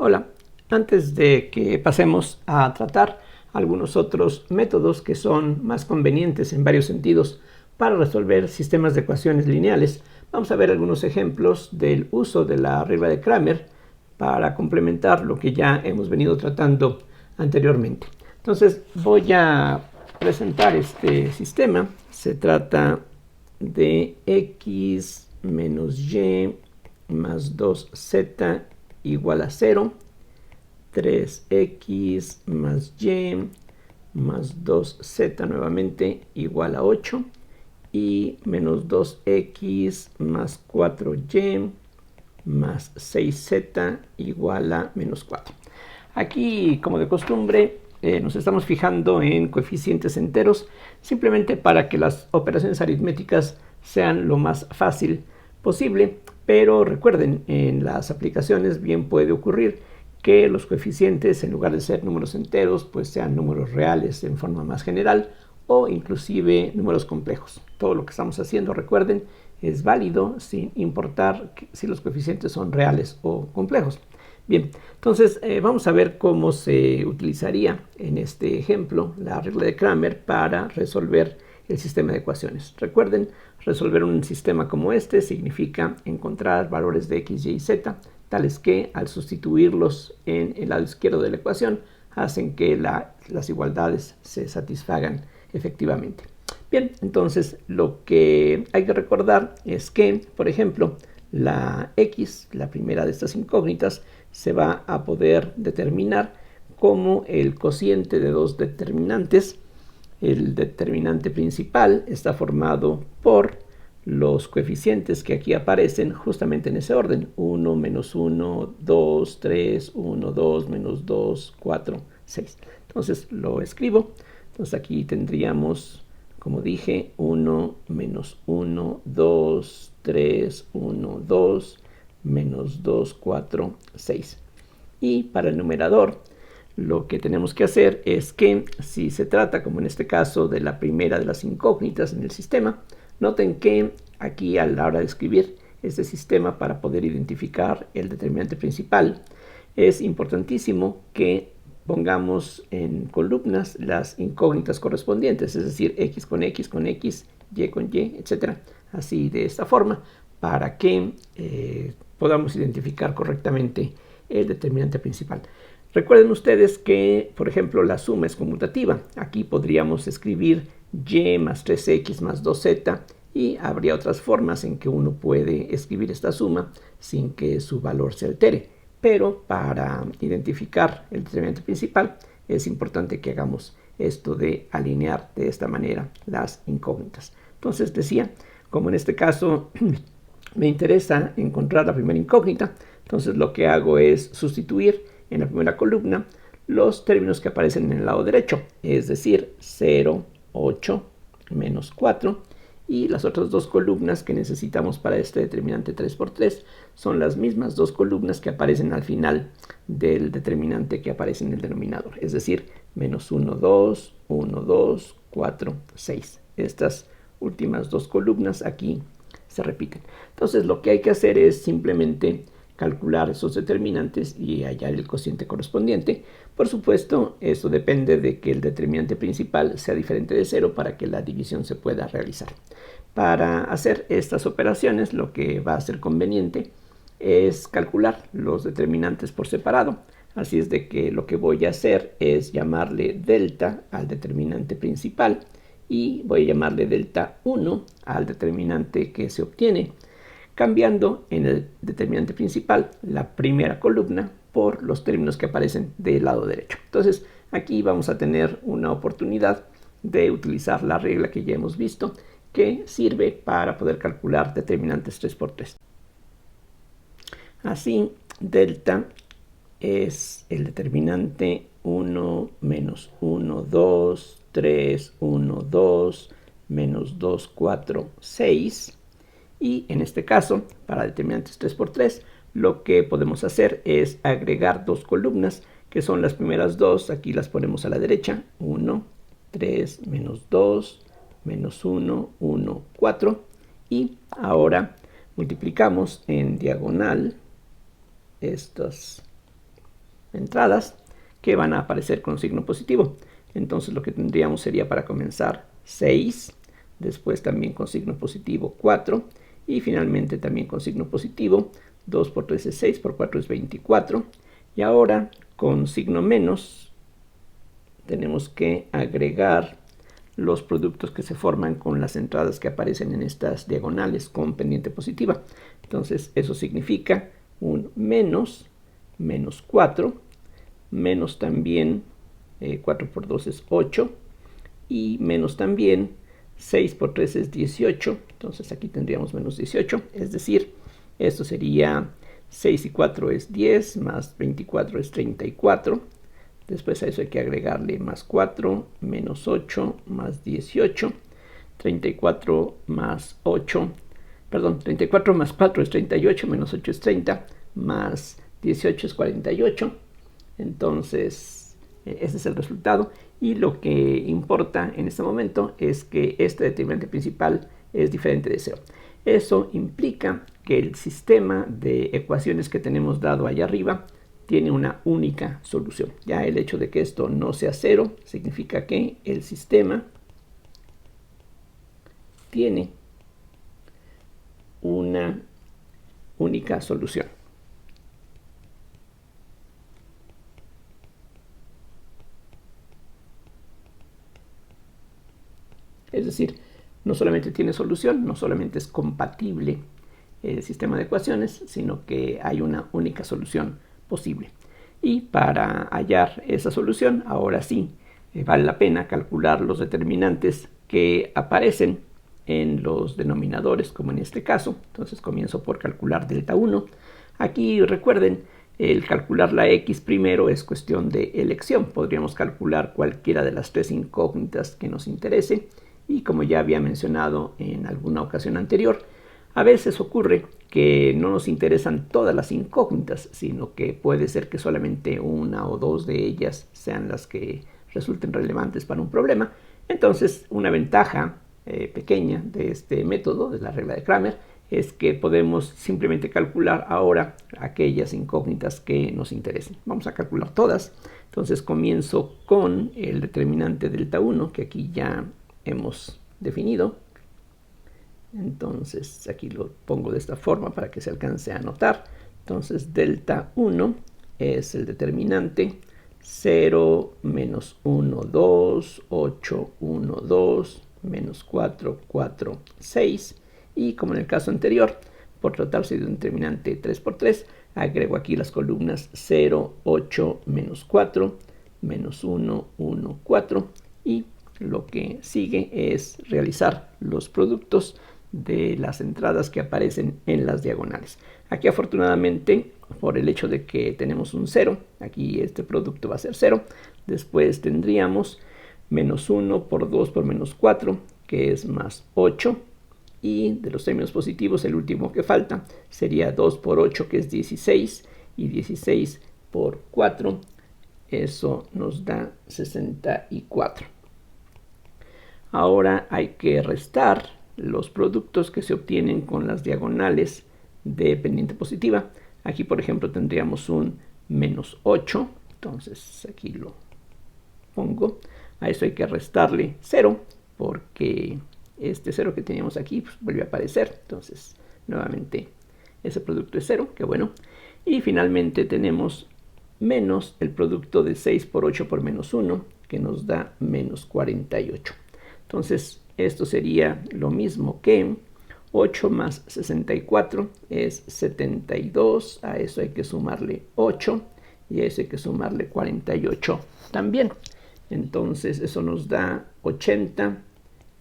Hola, antes de que pasemos a tratar algunos otros métodos que son más convenientes en varios sentidos para resolver sistemas de ecuaciones lineales, vamos a ver algunos ejemplos del uso de la regla de Cramer para complementar lo que ya hemos venido tratando anteriormente. Entonces voy a presentar este sistema. Se trata de x menos y más 2z igual a 0, 3x más y más 2z nuevamente igual a 8 y menos 2x más 4y más 6z igual a menos 4. Aquí, como de costumbre, nos estamos fijando en coeficientes enteros, simplemente para que las operaciones aritméticas sean lo más fácil posible, pero recuerden, en las aplicaciones bien puede ocurrir que los coeficientes, en lugar de ser números enteros, pues sean números reales en forma más general o inclusive números complejos. Todo lo que estamos haciendo, recuerden, es válido sin importar si los coeficientes son reales o complejos. Bien, entonces vamos a ver cómo se utilizaría en este ejemplo la regla de Cramer para resolver el sistema de ecuaciones. Recuerden, resolver un sistema como este significa encontrar valores de x, y, z, tales que al sustituirlos en el lado izquierdo de la ecuación hacen que las igualdades se satisfagan efectivamente. Bien, entonces lo que hay que recordar es que, por ejemplo, la x, la primera de estas incógnitas, se va a poder determinar como el cociente de dos determinantes. El determinante principal está formado por los coeficientes que aquí aparecen justamente en ese orden: 1, menos 1, 2, 3, 1, 2, menos 2, 4, 6. Entonces lo escribo. Entonces aquí tendríamos, como dije, 1, menos 1, 2, 3, 1, 2, menos 2, 4, 6. Y para el numerador, lo que tenemos que hacer es que, si se trata, como en este caso, de la primera de las incógnitas en el sistema, noten que aquí, a la hora de escribir este sistema para poder identificar el determinante principal, es importantísimo que pongamos en columnas las incógnitas correspondientes, es decir, x con x con x, y con y, etc. Así, de esta forma, para que podamos identificar correctamente el determinante principal. Recuerden ustedes que, por ejemplo, la suma es conmutativa. Aquí podríamos escribir y más 3x más 2z, y habría otras formas en que uno puede escribir esta suma sin que su valor se altere. Pero para identificar el determinante principal es importante que hagamos esto de alinear de esta manera las incógnitas. Entonces decía, como en este caso me interesa encontrar la primera incógnita, entonces lo que hago es sustituir en la primera columna los términos que aparecen en el lado derecho, es decir, 0, 8, menos 4, y las otras dos columnas que necesitamos para este determinante 3 por 3 son las mismas dos columnas que aparecen al final del determinante que aparece en el denominador, es decir, menos 1, 2, 1, 2, 4, 6. Estas últimas dos columnas aquí se repiten. Entonces lo que hay que hacer es simplemente calcular esos determinantes y hallar el cociente correspondiente. Por supuesto, eso depende de que el determinante principal sea diferente de 0 para que la división se pueda realizar. Para hacer estas operaciones, lo que va a ser conveniente es calcular los determinantes por separado. Así es de que lo que voy a hacer es llamarle delta al determinante principal y voy a llamarle delta 1 al determinante que se obtiene, cambiando en el determinante principal la primera columna por los términos que aparecen del lado derecho. Entonces aquí vamos a tener una oportunidad de utilizar la regla que ya hemos visto, que sirve para poder calcular determinantes 3 por 3. Así, delta es el determinante 1, menos 1, 2, 3, 1, 2, menos 2, 4, 6. Y en este caso, para determinantes 3 por 3, lo que podemos hacer es agregar dos columnas, que son las primeras dos. Aquí las ponemos a la derecha: 1, 3, menos 2, menos 1, 1, 4. Y ahora multiplicamos en diagonal estos entradas que van a aparecer con signo positivo. Entonces lo que tendríamos sería para comenzar 6, después también con signo positivo 4 y finalmente también con signo positivo 2 por 3 es 6, por 4 es 24. Y ahora con signo menos tenemos que agregar los productos que se forman con las entradas que aparecen en estas diagonales con pendiente positiva. Entonces eso significa un menos 4, menos también 4 por 2 es 8 y menos también 6 por 3 es 18. Entonces aquí tendríamos menos 18, es decir, esto sería 6 y 4 es 10, más 24 es 34. Después a eso hay que agregarle más 4, menos 8, más 18. 34 más 8, perdón, 34 más 4 es 38, menos 8 es 30, más 18 es 48. Entonces, ese es el resultado. Y lo que importa en este momento es que este determinante principal es diferente de 0. Eso implica que el sistema de ecuaciones que tenemos dado allá arriba tiene una única solución. Ya el hecho de que esto no sea 0 significa que el sistema tiene una única solución. Es decir, no solamente tiene solución, no solamente es compatible el sistema de ecuaciones, sino que hay una única solución posible. Y para hallar esa solución, ahora sí, vale la pena calcular los determinantes que aparecen en los denominadores, como en este caso. Entonces comienzo por calcular delta 1. Aquí recuerden, el calcular la x primero es cuestión de elección. Podríamos calcular cualquiera de las tres incógnitas que nos interese. Y como ya había mencionado en alguna ocasión anterior, a veces ocurre que no nos interesan todas las incógnitas, sino que puede ser que solamente una o dos de ellas sean las que resulten relevantes para un problema. Entonces, una ventaja pequeña de este método, de la regla de Cramer, es que podemos simplemente calcular ahora aquellas incógnitas que nos interesen. Vamos a calcular todas. Entonces comienzo con el determinante delta 1, que aquí ya hemos definido. Entonces aquí lo pongo de esta forma para que se alcance a notar. Entonces delta 1 es el determinante 0, menos 1, 2, 8, 1, 2, menos 4, 4, 6. Y como en el caso anterior, por tratarse de un determinante 3 por 3, agrego aquí las columnas 0, 8, menos 4, menos 1, 1, 4. Y lo que sigue es realizar los productos de las entradas que aparecen en las diagonales. Aquí afortunadamente, por el hecho de que tenemos un 0, aquí este producto va a ser 0. Después tendríamos menos 1 por 2 por menos 4, que es más 8. Y de los términos positivos, el último que falta sería 2 por 8, que es 16. Y 16 por 4, eso nos da 64. Ahora hay que restar los productos que se obtienen con las diagonales de pendiente positiva. Aquí, por ejemplo, tendríamos un menos 8. Entonces, aquí lo pongo. A eso hay que restarle 0, porque este 0 que teníamos aquí pues, vuelve a aparecer. Entonces, nuevamente, ese producto es 0. Qué bueno. Y finalmente tenemos menos el producto de 6 por 8 por menos 1, que nos da menos 48. Entonces, esto sería lo mismo que 8 más 64 es 72. A eso hay que sumarle 8 y a eso hay que sumarle 48 también. Entonces, eso nos da 80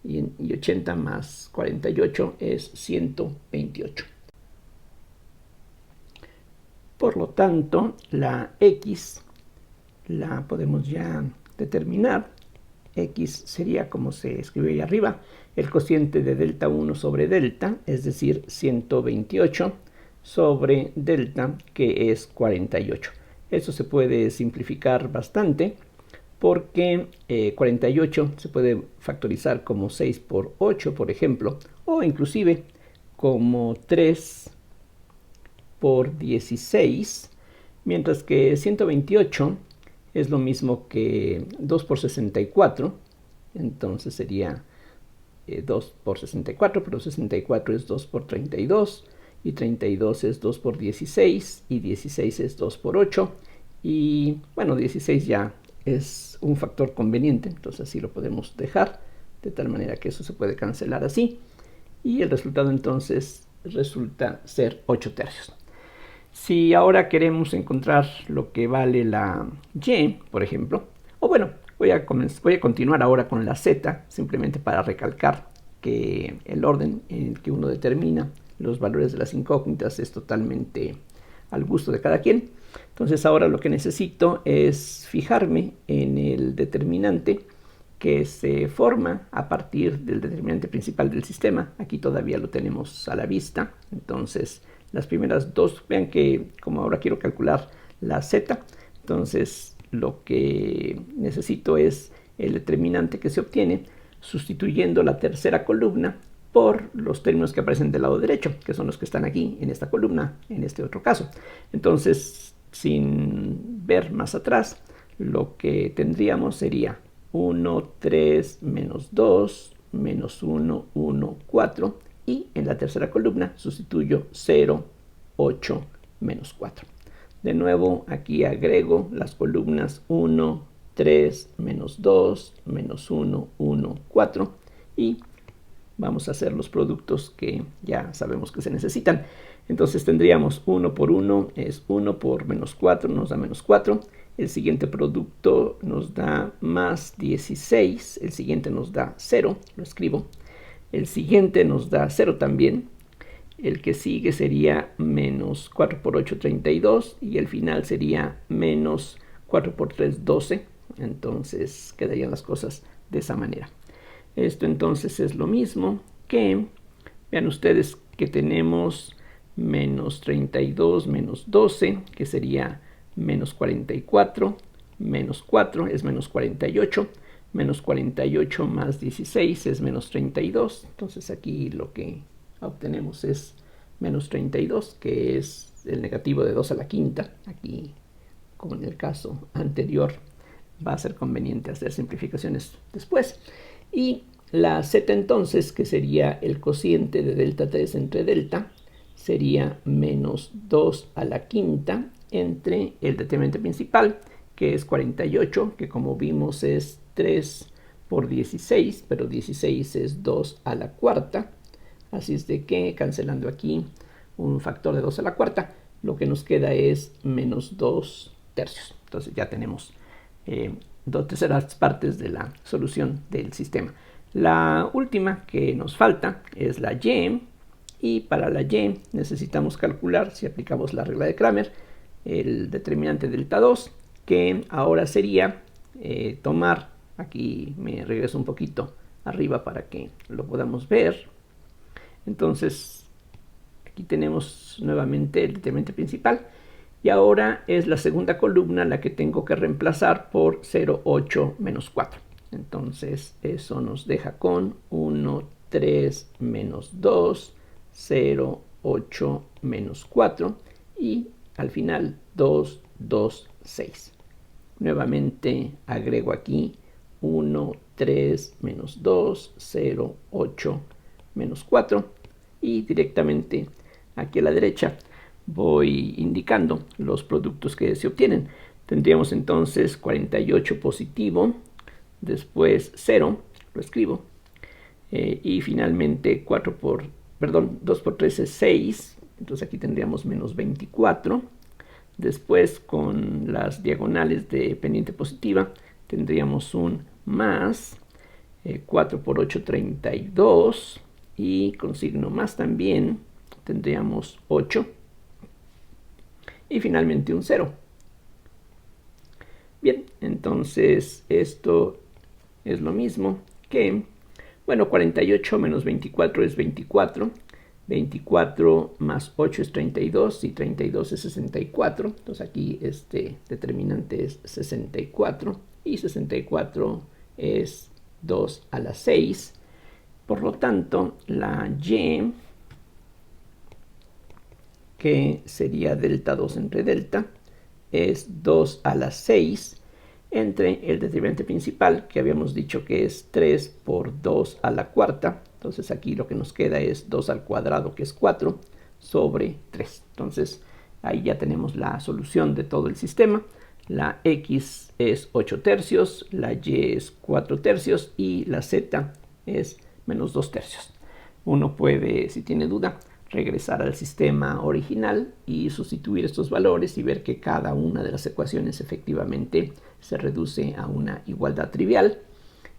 y 80 más 48 es 128. Por lo tanto, la x la podemos ya determinar. X sería, como se escribe ahí arriba, el cociente de delta 1 sobre delta, es decir, 128 sobre delta, que es 48. Eso se puede simplificar bastante, porque 48 se puede factorizar como 6 por 8, por ejemplo, o inclusive como 3 por 16, Mientras que 128 es lo mismo que 2 por 64. Entonces sería 2 por 64, pero 64 es 2 por 32, y 32 es 2 por 16, y 16 es 2 por 8, y bueno, 16 ya es un factor conveniente, entonces así lo podemos dejar, de tal manera que eso se puede cancelar así, y el resultado entonces resulta ser 8 tercios. Si ahora queremos encontrar lo que vale la y, por ejemplo, o bueno, voy a continuar ahora con la z, simplemente para recalcar que el orden en el que uno determina los valores de las incógnitas es totalmente al gusto de cada quien. Entonces ahora lo que necesito es fijarme en el determinante que se forma a partir del determinante principal del sistema. Aquí todavía lo tenemos a la vista. Entonces las primeras dos, vean que como ahora quiero calcular la z, entonces lo que necesito es el determinante que se obtiene sustituyendo la tercera columna por los términos que aparecen del lado derecho, que son los que están aquí en esta columna, en este otro caso. Entonces, sin ver más atrás, lo que tendríamos sería 1, 3, menos 2, menos 1, 1, 4, y en la tercera columna sustituyo 0, 8, menos 4. De nuevo, aquí agrego las columnas 1, 3, menos 2, menos 1, 1, 4, y vamos a hacer los productos que ya sabemos que se necesitan. Entonces tendríamos 1 por 1 es 1 por menos 4 nos da menos 4. El siguiente producto nos da más 16. El siguiente nos da 0. Lo escribo. El siguiente nos da 0 también. El que sigue sería menos 4 por 8, 32. Y el final sería menos 4 por 3, 12. Entonces quedarían las cosas de esa manera. Esto entonces es lo mismo que, vean ustedes que tenemos menos 32 menos 12, que sería menos 44, menos 4 es menos 48, menos 48 más 16 es menos 32. Entonces aquí lo que obtenemos es menos 32, que es el negativo de 2 a la quinta. Aquí, como en el caso anterior, va a ser conveniente hacer simplificaciones después. Y la z entonces, que sería el cociente de delta 3 entre delta, sería menos 2 a la quinta entre el determinante principal, que es 48, que como vimos es 3 por 16, pero 16 es 2 a la cuarta. Así es de que, cancelando aquí un factor de 2 a la cuarta, lo que nos queda es menos 2 tercios. Entonces ya tenemos 2 terceras partes de la solución del sistema. La última que nos falta es la y para la y necesitamos calcular, si aplicamos la regla de Cramer, el determinante delta 2, que ahora sería tomar, aquí me regreso un poquito arriba para que lo podamos ver. Entonces aquí tenemos nuevamente el determinante principal, y ahora es la segunda columna la que tengo que reemplazar por 0, 8, menos 4. Entonces eso nos deja con 1, 3, menos 2, 0, 8, menos 4, y al final 2, 2, 6. Nuevamente agrego aquí 1, 3, menos 2, 0, 8, menos 4, y directamente aquí a la derecha voy indicando los productos que se obtienen. Tendríamos entonces 48 positivo, después 0, lo escribo, y finalmente 2 por 3 es 6, entonces aquí tendríamos menos 24. Después, con las diagonales de pendiente positiva, tendríamos un más 4 por 8, 32, y con signo más también tendríamos 8, y finalmente un 0. Bien, entonces esto es lo mismo que, bueno, 48 menos 24 es 24, 24 más 8 es 32, y 32 es 64, entonces aquí este determinante es 64, y 64 es 2 a la 6, por lo tanto la y, que sería delta 2 entre delta, es 2 a la 6 entre el determinante principal, que habíamos dicho que es 3 por 2 a la cuarta. Entonces aquí lo que nos queda es 2 al cuadrado, que es 4, sobre 3. Entonces ahí ya tenemos la solución de todo el sistema. La x es 8 tercios, la y es 4 tercios y la z es menos 2 tercios. Uno puede, si tiene duda, regresar al sistema original y sustituir estos valores y ver que cada una de las ecuaciones efectivamente se reduce a una igualdad trivial.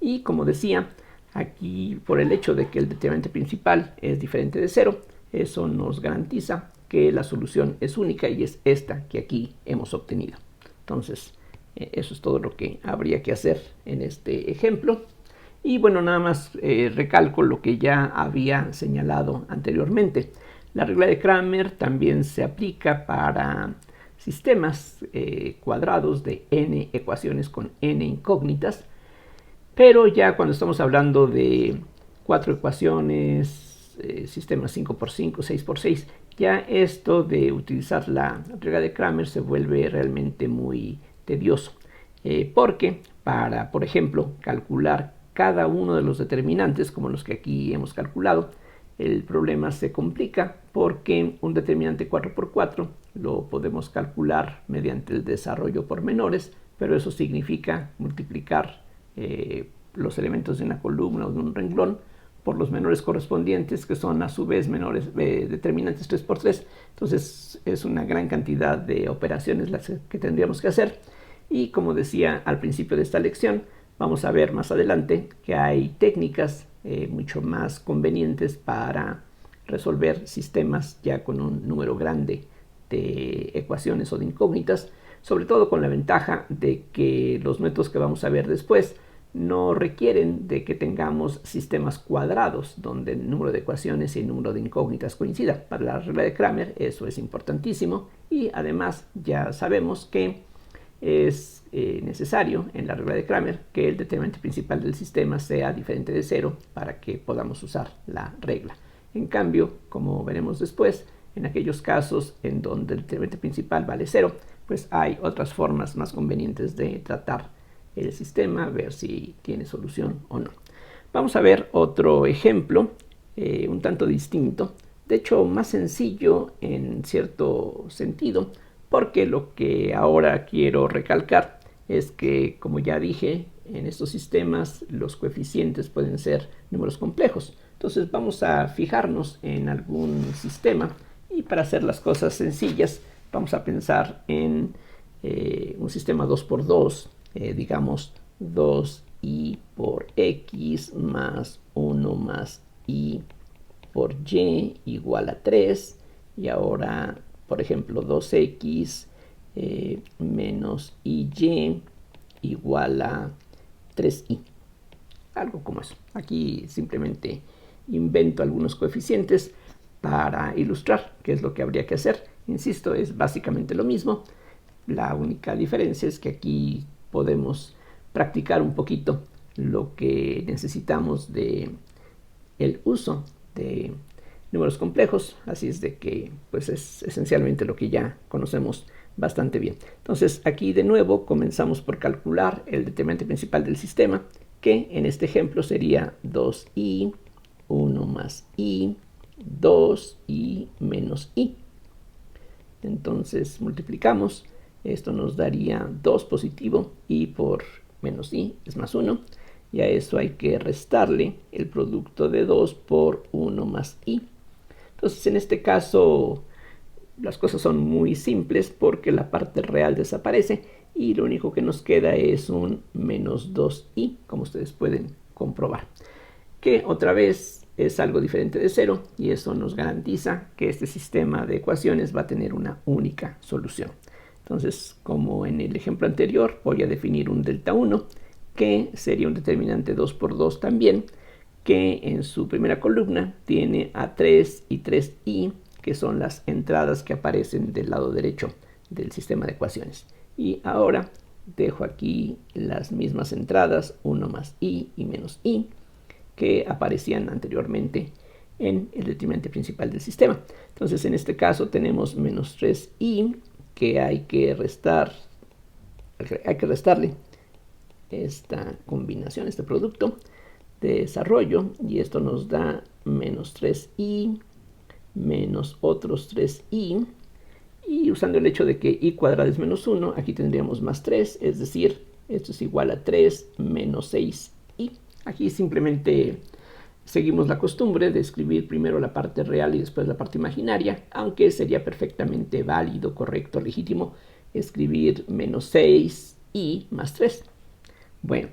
Y como decía, aquí por el hecho de que el determinante principal es diferente de 0, eso nos garantiza que la solución es única y es esta que aquí hemos obtenido. Entonces, eso es todo lo que habría que hacer en este ejemplo. Y bueno, nada más recalco lo que ya había señalado anteriormente. La regla de Cramer también se aplica para sistemas cuadrados de n ecuaciones con n incógnitas, pero ya cuando estamos hablando de 4 ecuaciones, sistemas 5×5, 6×6, ya esto de utilizar la regla de Cramer se vuelve realmente muy tedioso, porque para, por ejemplo, calcular cada uno de los determinantes, como los que aquí hemos calculado, el problema se complica porque un determinante 4×4 lo podemos calcular mediante el desarrollo por menores, pero eso significa multiplicar los elementos de una columna o de un renglón por los menores correspondientes, que son a su vez menores determinantes 3×3. Entonces es una gran cantidad de operaciones las que tendríamos que hacer. Y como decía al principio de esta lección, vamos a ver más adelante que hay técnicas mucho más convenientes para resolver sistemas ya con un número grande de ecuaciones o de incógnitas, sobre todo con la ventaja de que los métodos que vamos a ver después no requieren de que tengamos sistemas cuadrados donde el número de ecuaciones y el número de incógnitas coincida. Para la regla de Cramer eso es importantísimo, y además ya sabemos que es necesario en la regla de Cramer que el determinante principal del sistema sea diferente de 0 para que podamos usar la regla. En cambio, como veremos después, en aquellos casos en donde el determinante principal vale 0, pues hay otras formas más convenientes de tratar el sistema, ver si tiene solución o no. Vamos a ver otro ejemplo un tanto distinto, de hecho más sencillo en cierto sentido, porque lo que ahora quiero recalcar es que, como ya dije, en estos sistemas los coeficientes pueden ser números complejos. Entonces vamos a fijarnos en algún sistema, y para hacer las cosas sencillas vamos a pensar en un sistema 2×2, digamos 2i por x más 1 más i por y igual a 3, y ahora por ejemplo 2x menos y igual a 3i, algo como eso. Aquí simplemente invento algunos coeficientes para ilustrar qué es lo que habría que hacer. Insisto, es básicamente lo mismo. La única diferencia es que aquí podemos practicar un poquito lo que necesitamos de el uso de números complejos, así es de que pues es esencialmente lo que ya conocemos bastante bien. Entonces aquí de nuevo comenzamos por calcular el determinante principal del sistema, que en este ejemplo sería 2i, 1 más i, 2i menos i. Entonces multiplicamos, esto nos daría 2 positivo, i por menos i es más 1, y a eso hay que restarle el producto de 2 por 1 más i. Entonces en este caso las cosas son muy simples porque la parte real desaparece y lo único que nos queda es un menos 2i, como ustedes pueden comprobar, que otra vez es algo diferente de 0, y eso nos garantiza que este sistema de ecuaciones va a tener una única solución. Entonces, como en el ejemplo anterior, voy a definir un delta 1, que sería un determinante 2×2 también, que en su primera columna tiene a 3 y 3i, que son las entradas que aparecen del lado derecho del sistema de ecuaciones. Y ahora dejo aquí las mismas entradas, 1 más i y menos i, que aparecían anteriormente en el determinante principal del sistema. Entonces en este caso tenemos menos 3i, que hay que restarle esta combinación, este producto de desarrollo, y esto nos da menos 3i menos otros 3i, y usando el hecho de que i cuadrado es menos 1, aquí tendríamos más 3, es decir, esto es igual a 3 menos 6i. Aquí simplemente seguimos la costumbre de escribir primero la parte real y después la parte imaginaria, aunque sería perfectamente válido, correcto, legítimo escribir menos 6i más 3. Bueno,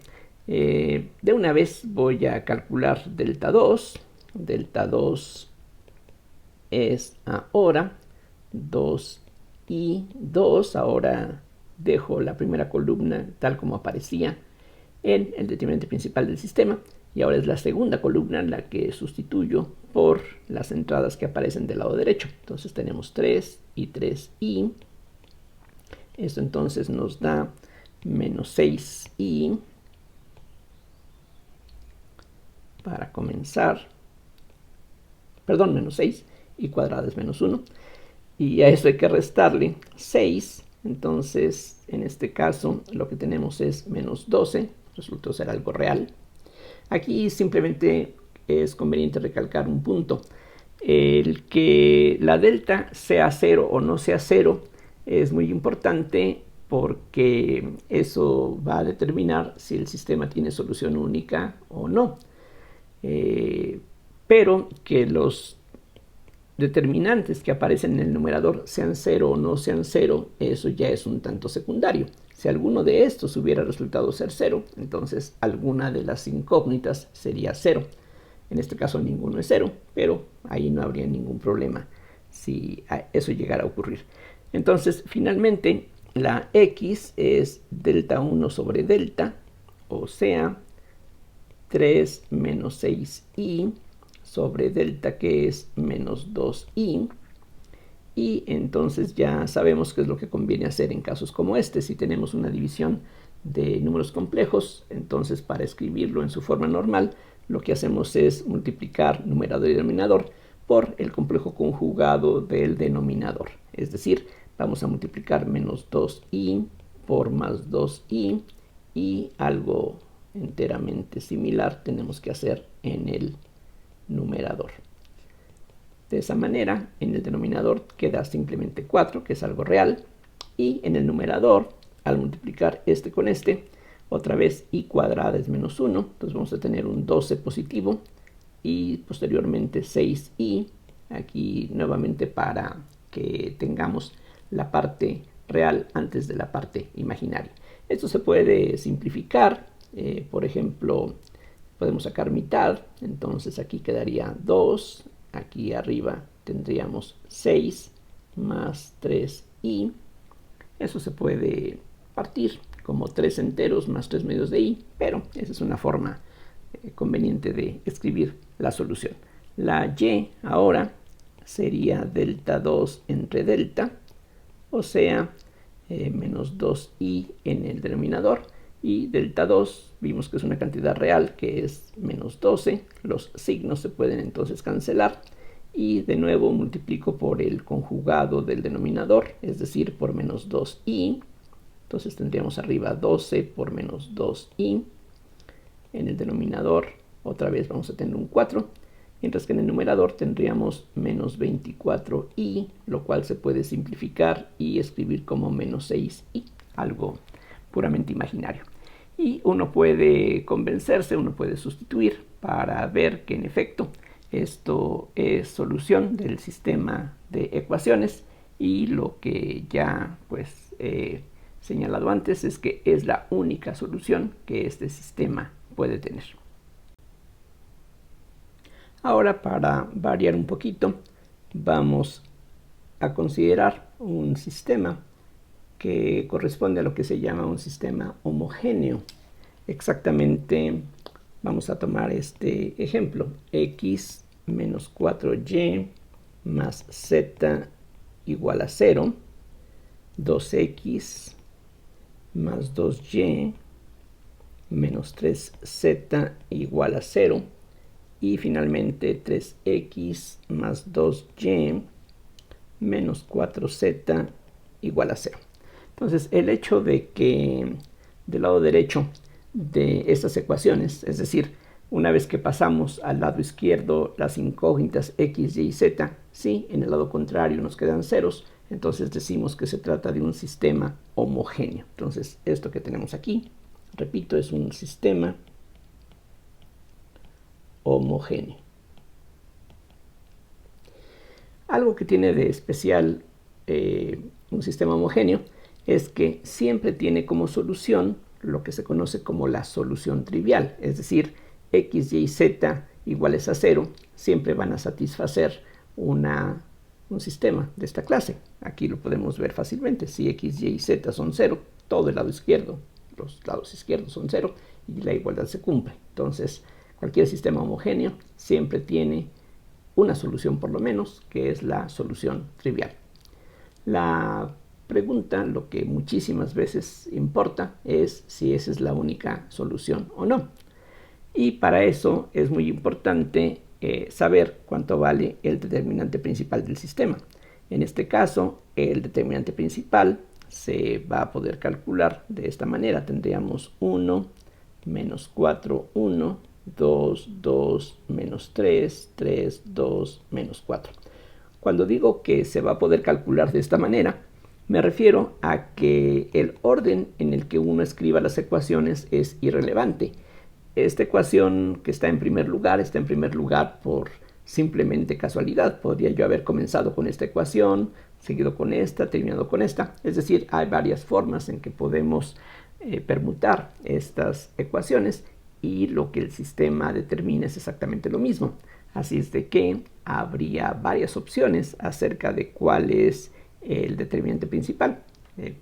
de una vez voy a calcular delta 2. Delta 2 es ahora 2i2. Ahora dejo la primera columna tal como aparecía en el determinante principal del sistema, y ahora es la segunda columna la que sustituyo por las entradas que aparecen del lado derecho. Entonces tenemos 3 y 3i. Esto entonces nos da menos 6i para comenzar. Perdón, menos 6, i cuadrado es menos 1. Y a esto hay que restarle 6. Entonces, en este caso, lo que tenemos es menos 12. Resultó ser algo real. Aquí simplemente es conveniente recalcar un punto. El que la delta sea 0 o no sea 0 es muy importante, porque eso va a determinar si el sistema tiene solución única o no. Pero que los determinantes que aparecen en el numerador sean 0 o no sean 0, eso ya es un tanto secundario. Si alguno de estos hubiera resultado ser 0, entonces alguna de las incógnitas sería 0. En este caso ninguno es 0, pero ahí no habría ningún problema si eso llegara a ocurrir. Entonces, finalmente, la x es delta 1 sobre delta, o sea, 3 menos 6i sobre delta, que es menos 2i. Y entonces ya sabemos qué es lo que conviene hacer en casos como este. Si tenemos una división de números complejos, entonces para escribirlo en su forma normal, lo que hacemos es multiplicar numerador y denominador por el complejo conjugado del denominador. Es decir, vamos a multiplicar menos 2i por más 2i, y algo enteramente similar tenemos que hacer en el numerador. De esa manera, en el denominador queda simplemente 4, que es algo real, y en el numerador, al multiplicar este con este, otra vez i cuadrada es menos 1, entonces vamos a tener un 12 positivo, y posteriormente 6i, aquí nuevamente para que tengamos la parte real antes de la parte imaginaria. Esto se puede simplificar, por ejemplo, podemos sacar mitad, entonces aquí quedaría 2, aquí arriba tendríamos 6 más 3i. Eso se puede partir como 3 enteros más 3 medios de i, pero esa es una forma conveniente de escribir la solución. La y ahora sería delta 2 entre delta, o sea, menos 2i en el denominador, y delta 2 vimos que es una cantidad real, que es menos 12. Los signos se pueden entonces cancelar, y de nuevo multiplico por el conjugado del denominador, es decir, por menos 2i. Entonces tendríamos arriba 12 por menos 2i. En el denominador otra vez vamos a tener un 4, mientras que en el numerador tendríamos menos 24i, lo cual se puede simplificar y escribir como menos 6i, algo puramente imaginario. Y uno puede convencerse, uno puede sustituir para ver que en efecto esto es solución del sistema de ecuaciones, y lo que ya pues he señalado antes es que es la única solución que este sistema puede tener. Ahora, para variar un poquito, vamos a considerar un sistema que corresponde a lo que se llama un sistema homogéneo. Exactamente, vamos a tomar este ejemplo: x menos 4y más z igual a 0, 2x más 2y menos 3z igual a 0, y finalmente 3x más 2y menos 4z igual a 0. Entonces, el hecho de que del lado derecho de estas ecuaciones, es decir, una vez que pasamos al lado izquierdo las incógnitas x, y, z, si en el lado contrario nos quedan ceros, entonces decimos que se trata de un sistema homogéneo. Entonces, esto que tenemos aquí, repito, es un sistema homogéneo. Algo que tiene de especial un sistema homogéneo es que siempre tiene como solución lo que se conoce como la solución trivial, es decir, x, y, z iguales a 0 siempre van a satisfacer un sistema de esta clase. Aquí lo podemos ver fácilmente. Si x, y, z son 0, todo el lado izquierdo, los lados izquierdos son 0 y la igualdad se cumple. Entonces, cualquier sistema homogéneo siempre tiene una solución por lo menos, que es la solución trivial. La pregunta, lo que muchísimas veces importa, es si esa es la única solución o no. Y para eso es muy importante saber cuánto vale el determinante principal del sistema. En este caso, el determinante principal se va a poder calcular de esta manera. Tendríamos 1, menos 4, 1, 2, 2, menos 3, 3, 2, menos 4. Cuando digo que se va a poder calcular de esta manera, me refiero a que el orden en el que uno escriba las ecuaciones es irrelevante. Esta ecuación que está en primer lugar por simplemente casualidad. Podría yo haber comenzado con esta ecuación, seguido con esta, terminado con esta. Es decir, hay varias formas en que podemos permutar estas ecuaciones y lo que el sistema determina es exactamente lo mismo. Así es de que habría varias opciones acerca de cuál es el determinante principal.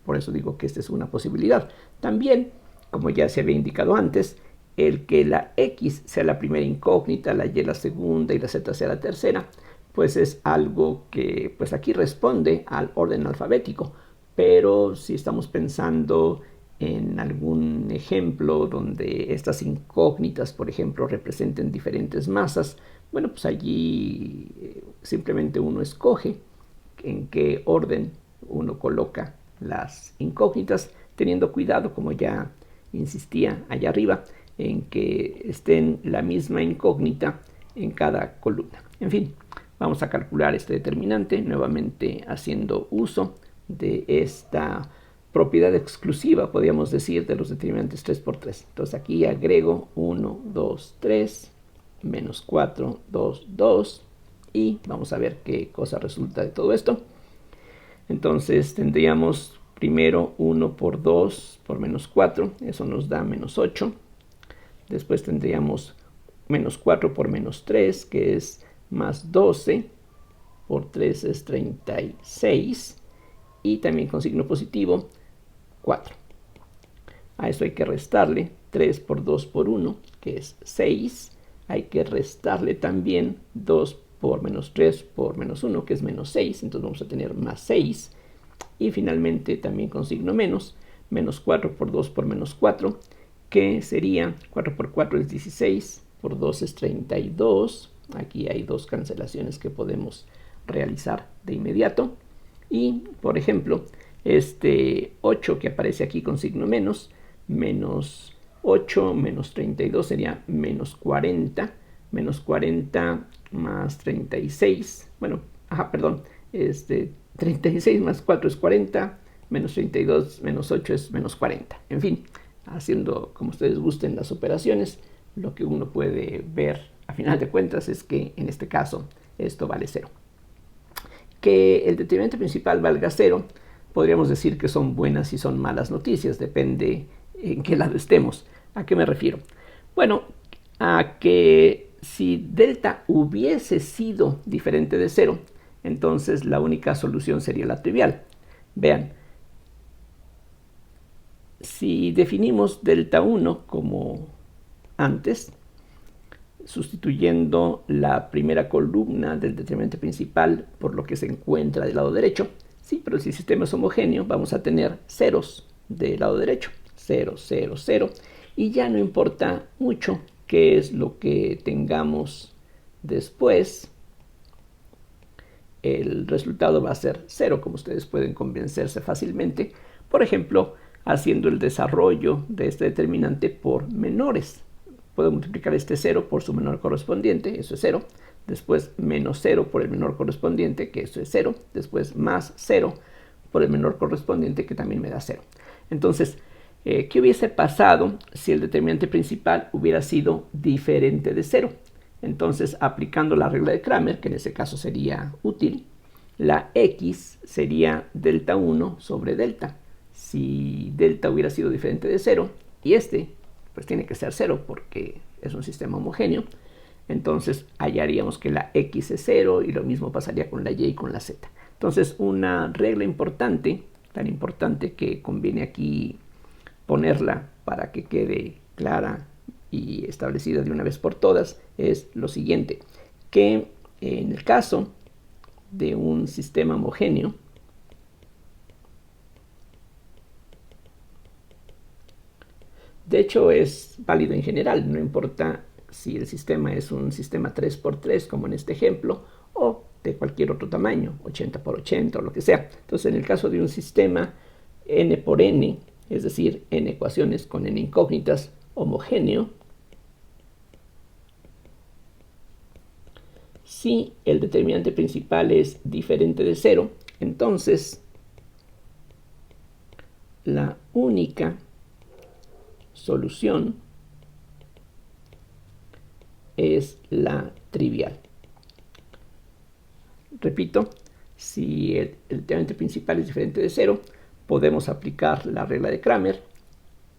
Por eso digo que esta es una posibilidad. También, como ya se había indicado antes, el que la x sea la primera incógnita, la y la segunda y la z sea la tercera, pues es algo que pues aquí responde al orden alfabético. Pero si estamos pensando en algún ejemplo donde estas incógnitas, por ejemplo, representen diferentes masas, bueno, pues allí simplemente uno escoge en qué orden uno coloca las incógnitas, teniendo cuidado, como ya insistía allá arriba, en que estén la misma incógnita en cada columna. En fin, vamos a calcular este determinante, nuevamente haciendo uso de esta propiedad exclusiva, podríamos decir, de los determinantes 3 por 3. Entonces aquí agrego 1, 2, 3, menos 4, 2, 2, y vamos a ver qué cosa resulta de todo esto. Entonces tendríamos primero 1 por 2 por menos 4, eso nos da menos 8. Después tendríamos menos 4 por menos 3, que es más 12, por 3 es 36, y también con signo positivo 4. A eso hay que restarle 3 por 2 por 1, que es 6. Hay que restarle también 2 por menos 3 por menos 1, que es menos 6. Entonces vamos a tener más 6. Y finalmente también con signo menos 4 por 2 por menos 4, que sería 4 por 4 es 16, por 2 es 32. Aquí hay dos cancelaciones que podemos realizar de inmediato. Y, por ejemplo, este 8 que aparece aquí con signo menos 8 menos 32 sería menos 40, menos 40 más 36, bueno, perdón, 36 más 4 es 40, menos 32 menos 8 es menos 40. En fin, haciendo como ustedes gusten las operaciones, lo que uno puede ver a final de cuentas es que en este caso esto vale 0. Que el determinante principal valga 0, podríamos decir que son buenas y son malas noticias, depende en qué lado estemos. ¿A qué me refiero? Bueno, a que si delta hubiese sido diferente de 0, entonces la única solución sería la trivial. Vean, si definimos delta 1 como antes, sustituyendo la primera columna del determinante principal por lo que se encuentra del lado derecho, sí, pero si el sistema es homogéneo, vamos a tener ceros del lado derecho, 0, 0, 0, y ya no importa mucho qué es lo que tengamos después, el resultado va a ser 0, como ustedes pueden convencerse fácilmente, por ejemplo, haciendo el desarrollo de este determinante por menores. Puedo multiplicar este 0 por su menor correspondiente, eso es 0, después menos 0 por el menor correspondiente, que eso es 0, después más 0 por el menor correspondiente, que también me da 0. Entonces, ¿qué hubiese pasado si el determinante principal hubiera sido diferente de 0? Entonces, aplicando la regla de Cramer, que en ese caso sería útil, la x sería delta 1 sobre delta. Si delta hubiera sido diferente de 0, y pues tiene que ser 0 porque es un sistema homogéneo, entonces hallaríamos que la x es 0 y lo mismo pasaría con la y y con la z. Entonces, una regla importante, tan importante que conviene aquí ponerla para que quede clara y establecida de una vez por todas, es lo siguiente, que en el caso de un sistema homogéneo, de hecho es válido en general, no importa si el sistema es un sistema 3×3 como en este ejemplo, o de cualquier otro tamaño, 80×80 o lo que sea. Entonces, en el caso de un sistema n por n, es decir, n ecuaciones con n incógnitas, homogéneo, si el determinante principal es diferente de 0, entonces la única solución es la trivial. Repito, si el determinante principal es diferente de 0, podemos aplicar la regla de Cramer,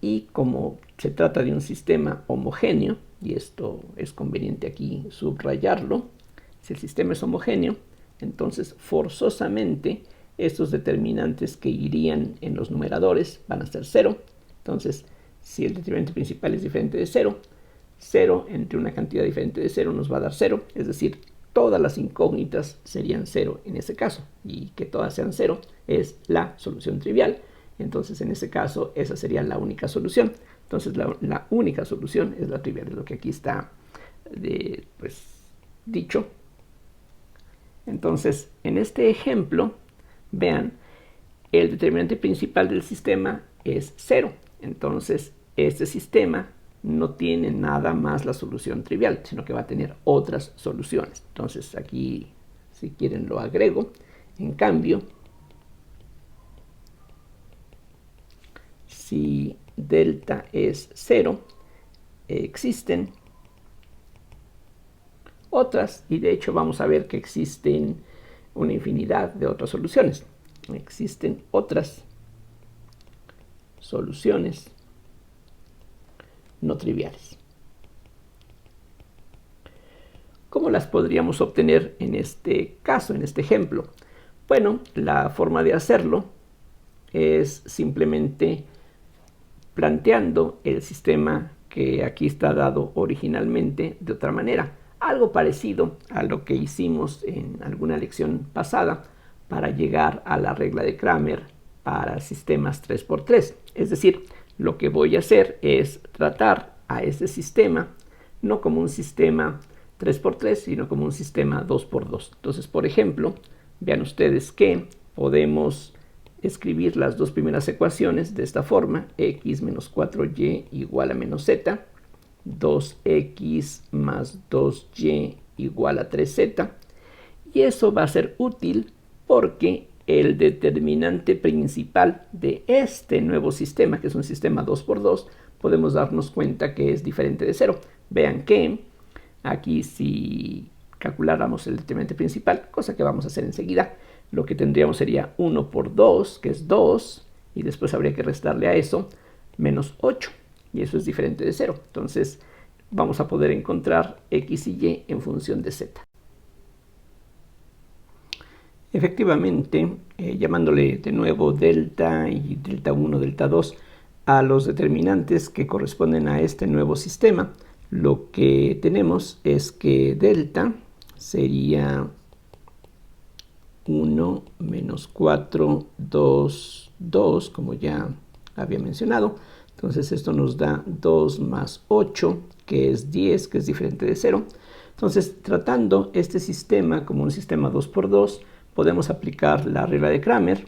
y como se trata de un sistema homogéneo, y esto es conveniente aquí subrayarlo, si el sistema es homogéneo, entonces forzosamente estos determinantes que irían en los numeradores van a ser 0. Entonces, si el determinante principal es diferente de 0, 0 entre una cantidad diferente de 0 nos va a dar 0, es decir, todas las incógnitas serían 0 en ese caso, y que todas sean 0 es la solución trivial. Entonces, en ese caso, esa sería la única solución. Entonces, la única solución es la trivial, es lo que aquí está dicho. Entonces, en este ejemplo, vean, el determinante principal del sistema es 0. Entonces, este sistema no tiene nada más la solución trivial, sino que va a tener otras soluciones. Entonces, aquí, si quieren, lo agrego. En cambio, si delta es 0, existen otras, y de hecho vamos a ver que existen una infinidad de otras soluciones. Existen otras soluciones no triviales. ¿Cómo las podríamos obtener en este caso, en este ejemplo? Bueno, la forma de hacerlo es simplemente planteando el sistema que aquí está dado originalmente de otra manera. Algo parecido a lo que hicimos en alguna lección pasada para llegar a la regla de Cramer para sistemas 3×3. Es decir, lo que voy a hacer es tratar a este sistema no como un sistema 3×3, sino como un sistema 2×2. Entonces, por ejemplo, vean ustedes que podemos escribir las dos primeras ecuaciones de esta forma: x menos 4y igual a menos z, 2x más 2y igual a 3z, y eso va a ser útil porque el determinante principal de este nuevo sistema, que es un sistema 2×2, podemos darnos cuenta que es diferente de 0. Vean que aquí, si calculáramos el determinante principal, cosa que vamos a hacer enseguida, lo que tendríamos sería 1 por 2, que es 2, y después habría que restarle a eso menos 8, y eso es diferente de 0. Entonces vamos a poder encontrar x y y en función de z. Efectivamente, llamándole de nuevo delta y delta 1, delta 2 a los determinantes que corresponden a este nuevo sistema, lo que tenemos es que delta sería 1 menos 4, 2, 2, como ya había mencionado. Entonces esto nos da 2 más 8, que es 10, que es diferente de 0. Entonces, tratando este sistema como un sistema 2×2, podemos aplicar la regla de Cramer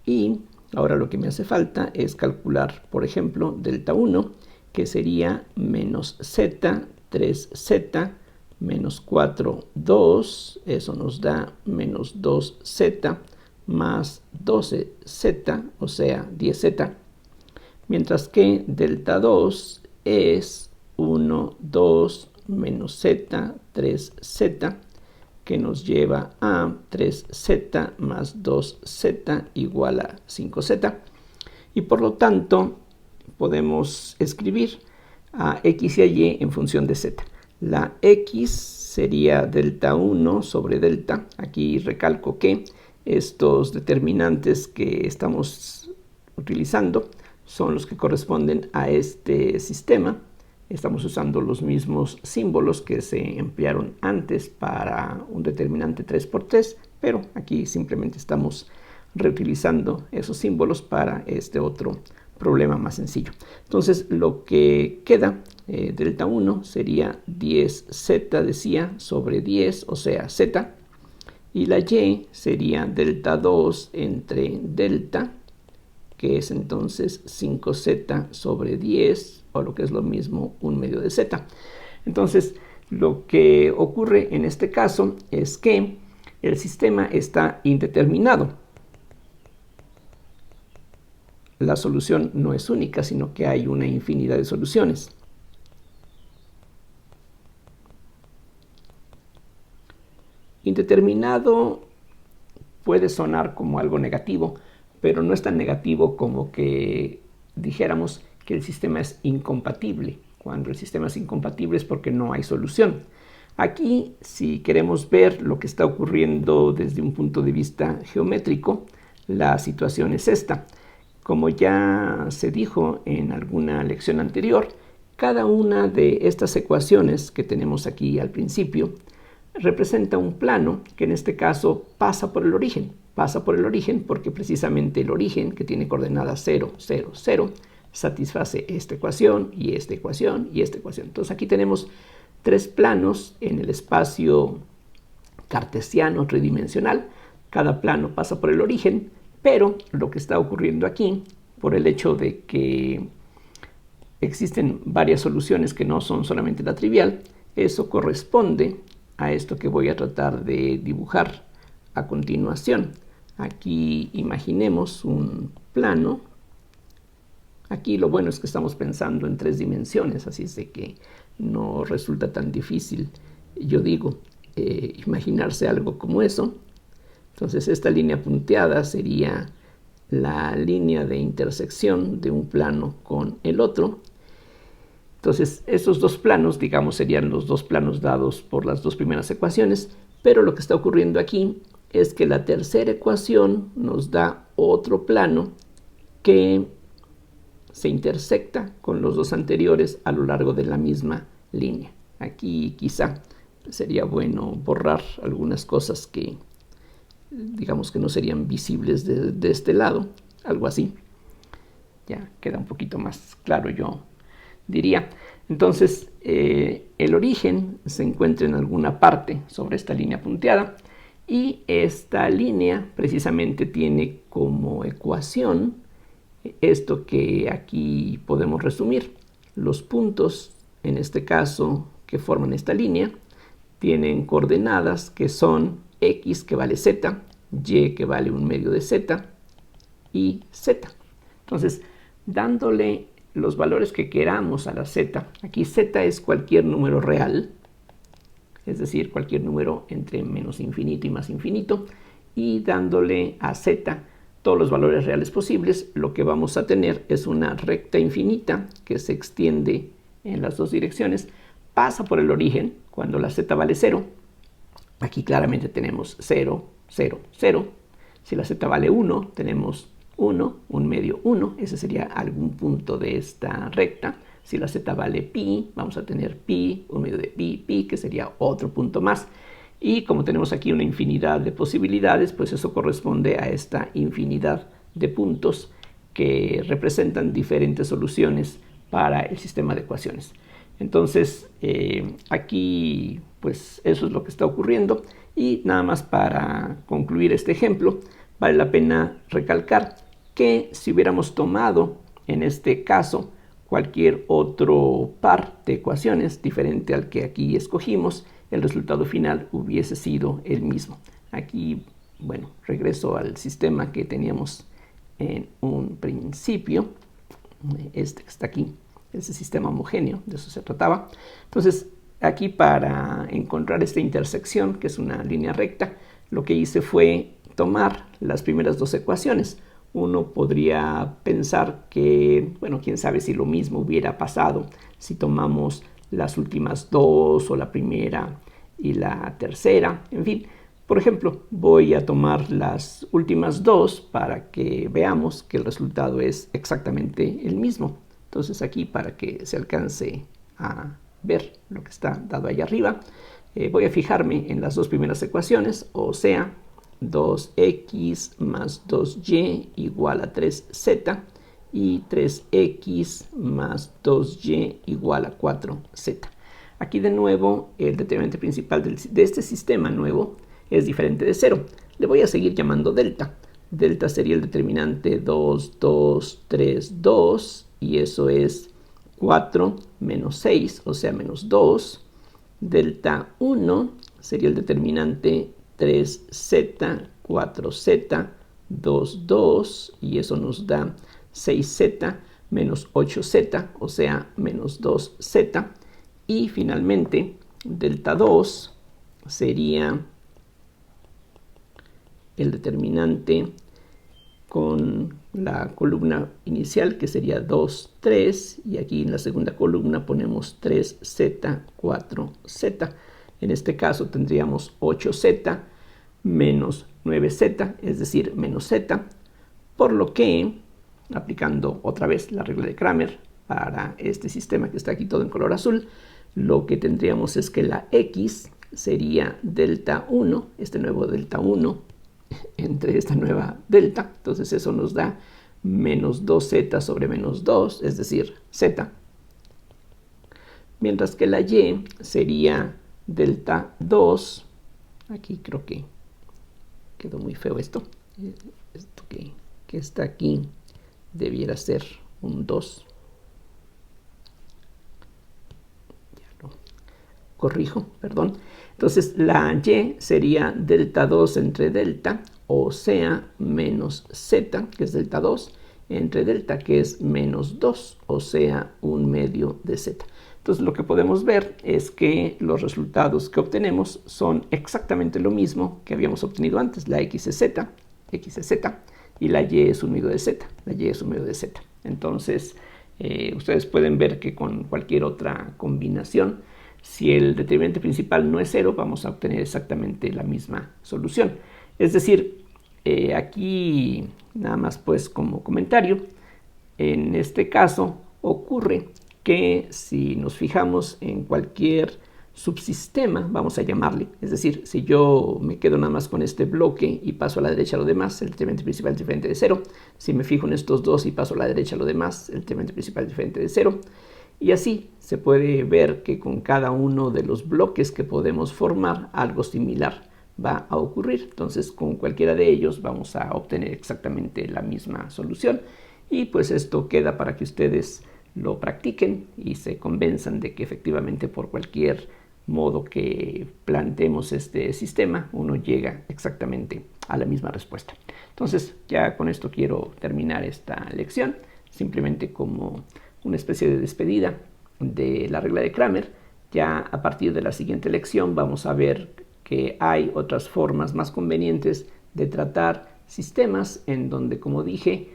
y ahora lo que me hace falta es calcular, por ejemplo, delta 1, que sería menos z, 3z, menos 4, 2, eso nos da menos 2z, más 12z, o sea, 10z, mientras que delta 2 es 1, 2, menos z, 3z, que nos lleva a 3z más 2z igual a 5z. Y por lo tanto, podemos escribir a x y a y en función de z. La x sería delta 1 sobre delta. Aquí recalco que estos determinantes que estamos utilizando son los que corresponden a este sistema. Estamos usando los mismos símbolos que se emplearon antes para un determinante 3×3, pero aquí simplemente estamos reutilizando esos símbolos para este otro problema más sencillo. Entonces lo que queda, delta 1 sería 10z, decía, sobre 10, o sea, z, y la y sería delta 2 entre delta, que es entonces 5z sobre 10, o lo que es lo mismo, 1/2 de z. Entonces, lo que ocurre en este caso es que el sistema está indeterminado. La solución no es única, sino que hay una infinidad de soluciones. Indeterminado puede sonar como algo negativo, pero no es tan negativo como que dijéramos que el sistema es incompatible. Cuando el sistema es incompatible es porque no hay solución. Aquí, si queremos ver lo que está ocurriendo desde un punto de vista geométrico, la situación es esta. Como ya se dijo en alguna lección anterior, cada una de estas ecuaciones que tenemos aquí al principio representa un plano que en este caso pasa por el origen. Pasa por el origen porque precisamente el origen, que tiene coordenadas 0, 0, 0, satisface esta ecuación y esta ecuación y esta ecuación. Entonces aquí tenemos tres planos en el espacio cartesiano tridimensional. Cada plano pasa por el origen, pero lo que está ocurriendo aquí, por el hecho de que existen varias soluciones que no son solamente la trivial, eso corresponde a esto que voy a tratar de dibujar a continuación. Aquí imaginemos un plano. Aquí lo bueno es que estamos pensando en 3 dimensiones, así es de que no resulta tan difícil, yo digo, imaginarse algo como eso. Entonces esta línea punteada sería la línea de intersección de un plano con el otro. Entonces estos dos planos, digamos, serían los dos planos dados por las dos primeras ecuaciones, pero lo que está ocurriendo aquí es que la tercera ecuación nos da otro plano que se intersecta con los dos anteriores a lo largo de la misma línea. Aquí quizá sería bueno borrar algunas cosas que digamos que no serían visibles de este lado, algo así. Ya queda un poquito más claro, yo diría. Entonces, el origen se encuentra en alguna parte sobre esta línea punteada y esta línea precisamente tiene como ecuación esto que aquí podemos resumir. Los puntos, en este caso, que forman esta línea, tienen coordenadas que son x que vale z, y que vale 1/2 de z y z. Entonces, dándole los valores que queramos a la z, aquí z es cualquier número real, es decir, cualquier número entre menos infinito y más infinito, y dándole a z todos los valores reales posibles, lo que vamos a tener es una recta infinita que se extiende en las dos direcciones, pasa por el origen cuando la z vale 0. Aquí claramente tenemos 0, 0, 0. Si la z vale 1, tenemos 1, 1/2, 1. Ese sería algún punto de esta recta. Si la z vale pi, vamos a tener pi, 1/2 de pi, pi, que sería otro punto más. Y como tenemos aquí una infinidad de posibilidades, pues eso corresponde a esta infinidad de puntos que representan diferentes soluciones para el sistema de ecuaciones. Entonces, aquí, pues eso es lo que está ocurriendo. Y nada más para concluir este ejemplo, vale la pena recalcar que si hubiéramos tomado en este caso cualquier otro par de ecuaciones diferente al que aquí escogimos, el resultado final hubiese sido el mismo. Aquí, bueno, regreso al sistema que teníamos en un principio, este que está aquí, ese sistema homogéneo, de eso se trataba. Entonces, aquí para encontrar esta intersección, que es una línea recta, lo que hice fue tomar las primeras dos ecuaciones. Uno podría pensar que, bueno, quién sabe si lo mismo hubiera pasado si tomamos las últimas dos o la primera y la tercera, en fin. Por ejemplo, voy a tomar las últimas dos para que veamos que el resultado es exactamente el mismo. Entonces aquí, para que se alcance a ver lo que está dado ahí arriba, voy a fijarme en las dos primeras ecuaciones, o sea, 2x más 2y igual a 3z y 3x más 2y igual a 4z. Aquí de nuevo el determinante principal de este sistema nuevo es diferente de 0. Le voy a seguir llamando delta. Delta sería el determinante 2, 2, 3, 2 y eso es 4 menos 6, o sea, menos 2. Delta 1 sería el determinante 3z, 4z, 2, 2 y eso nos da 6z menos 8z, o sea, menos 2z. Y finalmente, delta 2 sería el determinante con la columna inicial, que sería 2, 3, y aquí en la segunda columna ponemos 3z, 4z. En este caso tendríamos 8z menos 9z, es decir, menos z, por lo que, aplicando otra vez la regla de Cramer para este sistema que está aquí todo en color azul, lo que tendríamos es que la x sería delta 1, este nuevo delta 1, entre esta nueva delta. Entonces eso nos da menos 2z sobre menos 2, es decir, z. Mientras que la y sería delta 2. Aquí creo que quedó muy feo esto. Esto que está aquí debiera ser un 2. Ya lo corrijo, perdón. Entonces la y sería delta 2 entre delta, o sea, menos z, que es delta 2, entre delta, que es menos 2, o sea, un medio de z. Entonces lo que podemos ver es que los resultados que obtenemos son exactamente lo mismo que habíamos obtenido antes. La x es z, y la y es un medio de z, Entonces ustedes pueden ver que con cualquier otra combinación, si el determinante principal no es 0, vamos a obtener exactamente la misma solución. Es decir, aquí nada más pues como comentario, en este caso ocurre que si nos fijamos en cualquier subsistema, vamos a llamarle, es decir, si yo me quedo nada más con este bloque y paso a la derecha lo demás, el determinante principal es diferente de 0. Si me fijo en estos dos y paso a la derecha lo demás, el determinante principal es diferente de 0. Y así se puede ver que con cada uno de los bloques que podemos formar, algo similar va a ocurrir. Entonces, con cualquiera de ellos vamos a obtener exactamente la misma solución. Y pues esto queda para que ustedes lo practiquen y se convenzan de que efectivamente por cualquier modo que planteemos este sistema, uno llega exactamente a la misma respuesta. Entonces, ya con esto quiero terminar esta lección, simplemente como una especie de despedida de la regla de Cramer. Ya a partir de la siguiente lección vamos a ver que hay otras formas más convenientes de tratar sistemas en donde, como dije,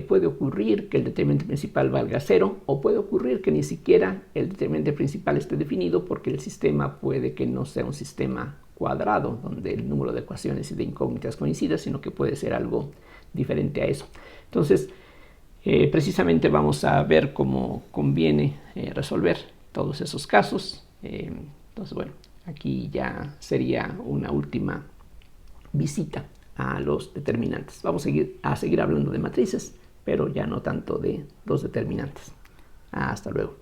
puede ocurrir que el determinante principal valga 0, o puede ocurrir que ni siquiera el determinante principal esté definido, porque el sistema puede que no sea un sistema cuadrado donde el número de ecuaciones y de incógnitas coincida, sino que puede ser algo diferente a eso. Entonces, precisamente vamos a ver cómo conviene resolver todos esos casos. Entonces, bueno, aquí ya sería una última visita a los determinantes. Vamos a seguir hablando de matrices, pero ya no tanto de los determinantes. Hasta luego.